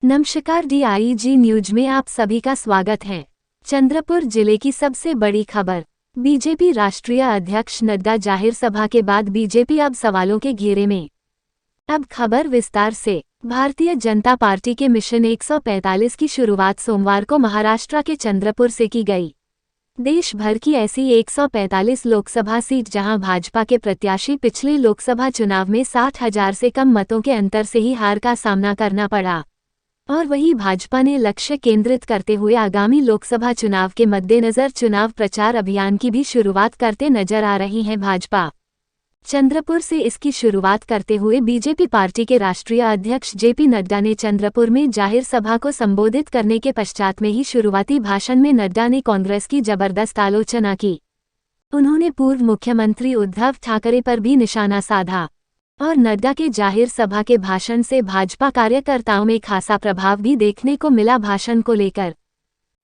नमस्कार DIG news में आप सभी का स्वागत है। चंद्रपुर जिले की सबसे बड़ी खबर। बीजेपी राष्ट्रीय अध्यक्ष नड्डा जाहिर सभा के बाद बीजेपी अब सवालों के घेरे में। अब खबर विस्तार से। भारतीय जनता पार्टी के मिशन 145 की शुरुआत सोमवार को महाराष्ट्र के चंद्रपुर से की गई। देश भर की ऐसी 145 लोकसभा सीट जहां भाजपा के प्रत्याशी पिछले लोकसभा चुनाव में 60,000 से कम मतों के अंतर से ही हार का सामना करना पड़ा, और वही भाजपा ने लक्ष्य केंद्रित करते हुए आगामी लोकसभा चुनाव के मद्देनजर चुनाव प्रचार अभियान की भी शुरुआत करते नजर आ रही है भाजपा। चंद्रपुर से इसकी शुरुआत करते हुए बीजेपी पार्टी के राष्ट्रीय अध्यक्ष JP नड्डा ने चंद्रपुर में जाहिर सभा को संबोधित करने के पश्चात में ही शुरुआती भाषण में नड्डा ने कांग्रेस की जबरदस्त आलोचना की। उन्होंने पूर्व मुख्यमंत्री उद्धव ठाकरे पर भी निशाना साधा और नड्डा के जाहिर सभा के भाषण से भाजपा कार्यकर्ताओं में खासा प्रभाव भी देखने को मिला। भाषण को लेकर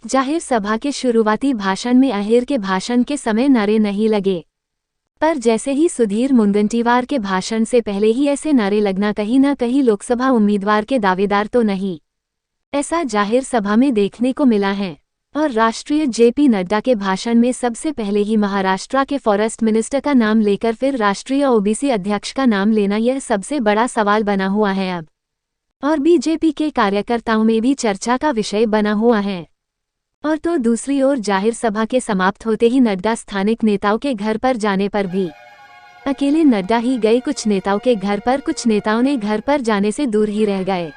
जाहिर सभा के शुरुआती भाषण में अहीर के भाषण के समय नारे नहीं लगे, पर जैसे ही सुधीर मुनगंटीवार के भाषण से पहले ही ऐसे नारे लगना कहीं न कहीं लोकसभा उम्मीदवार के दावेदार तो नहीं, ऐसा जाहिर सभा में देखने को मिला है। और राष्ट्रीय JP नड्डा के भाषण में सबसे पहले ही महाराष्ट्र के फॉरेस्ट मिनिस्टर का नाम लेकर फिर राष्ट्रीय OBC अध्यक्ष का नाम लेना यह सबसे बड़ा सवाल बना हुआ है अब, और बीजेपी के कार्यकर्ताओं में भी चर्चा का विषय बना हुआ है। और तो दूसरी ओर जाहिर सभा के समाप्त होते ही नड्डा स्थानिक नेताओं के घर पर जाने पर भी अकेले नड्डा ही गए, कुछ नेताओं के घर पर, कुछ नेताओं ने घर पर जाने से दूर ही रह गए।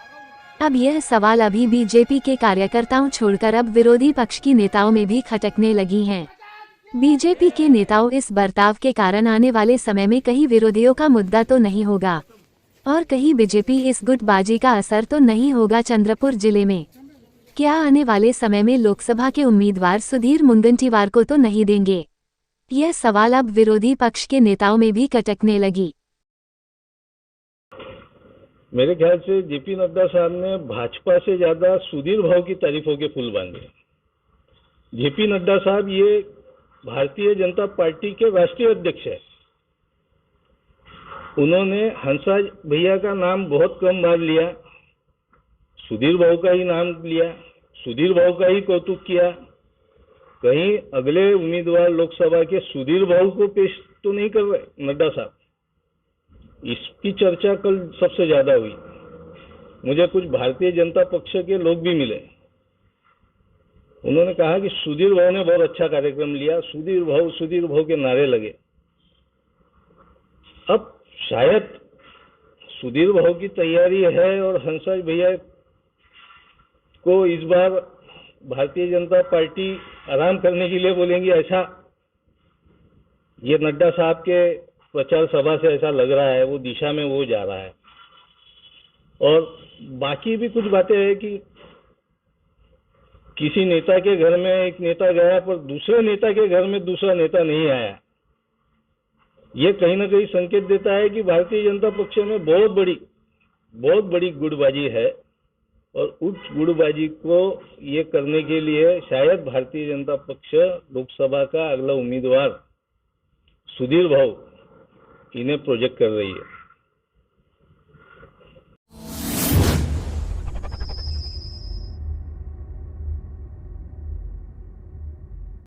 अब यह सवाल अभी बीजेपी के कार्यकर्ताओं छोड़कर अब विरोधी पक्ष की नेताओं में भी खटकने लगी हैं। बीजेपी के नेताओं इस बर्ताव के कारण आने वाले समय में कहीं विरोधियों का मुद्दा तो नहीं होगा और कहीं बीजेपी इस गुटबाजी का असर तो नहीं होगा चंद्रपुर जिले में। क्या आने वाले समय में लोकसभा के उम्मीदवार सुधीर मुनगंटीवार को तो नहीं देंगे? यह सवाल अब विरोधी पक्ष के नेताओं में भी खटकने लगी। मेरे ख्याल से JP नड्डा साहब ने भाजपा से ज्यादा सुधीर भाव की तारीफों के फूल बांधे। JP नड्डा साहब ये भारतीय जनता पार्टी के राष्ट्रीय अध्यक्ष है। उन्होंने हंसराज भैया का नाम बहुत कम बार लिया, सुधीर भाव का ही नाम लिया, सुधीर भाव का ही कौतुक किया। कहीं अगले उम्मीदवार लोकसभा के सुधीर भाव को पेश तो नहीं कर रहे नड्डा साहब। इसकी चर्चा कल सबसे ज्यादा हुई। मुझे कुछ भारतीय जनता पक्ष के लोग भी मिले, उन्होंने कहा कि सुधीर भाव ने बहुत अच्छा कार्यक्रम लिया, सुधीर भाव के नारे लगे। अब शायद सुधीर भाव की तैयारी है और हंसराज भैया को इस बार भारतीय जनता पार्टी आराम करने के लिए बोलेंगी, ऐसा ये नड्डा साहब के प्रचार सभा से ऐसा लग रहा है, वो दिशा में वो जा रहा है। और बाकी भी कुछ बातें हैं कि किसी नेता के घर में एक नेता गया पर दूसरे नेता के घर में दूसरा नेता नहीं आया। ये कहीं ना कहीं संकेत देता है कि भारतीय जनता पक्ष में बहुत बड़ी गुटबाजी है, और उस गुटबाजी को ये करने के लिए शायद भारतीय जनता पक्ष लोकसभा का अगला उम्मीदवार सुधीर भाव इन्हें प्रोजेक्ट कर रही है।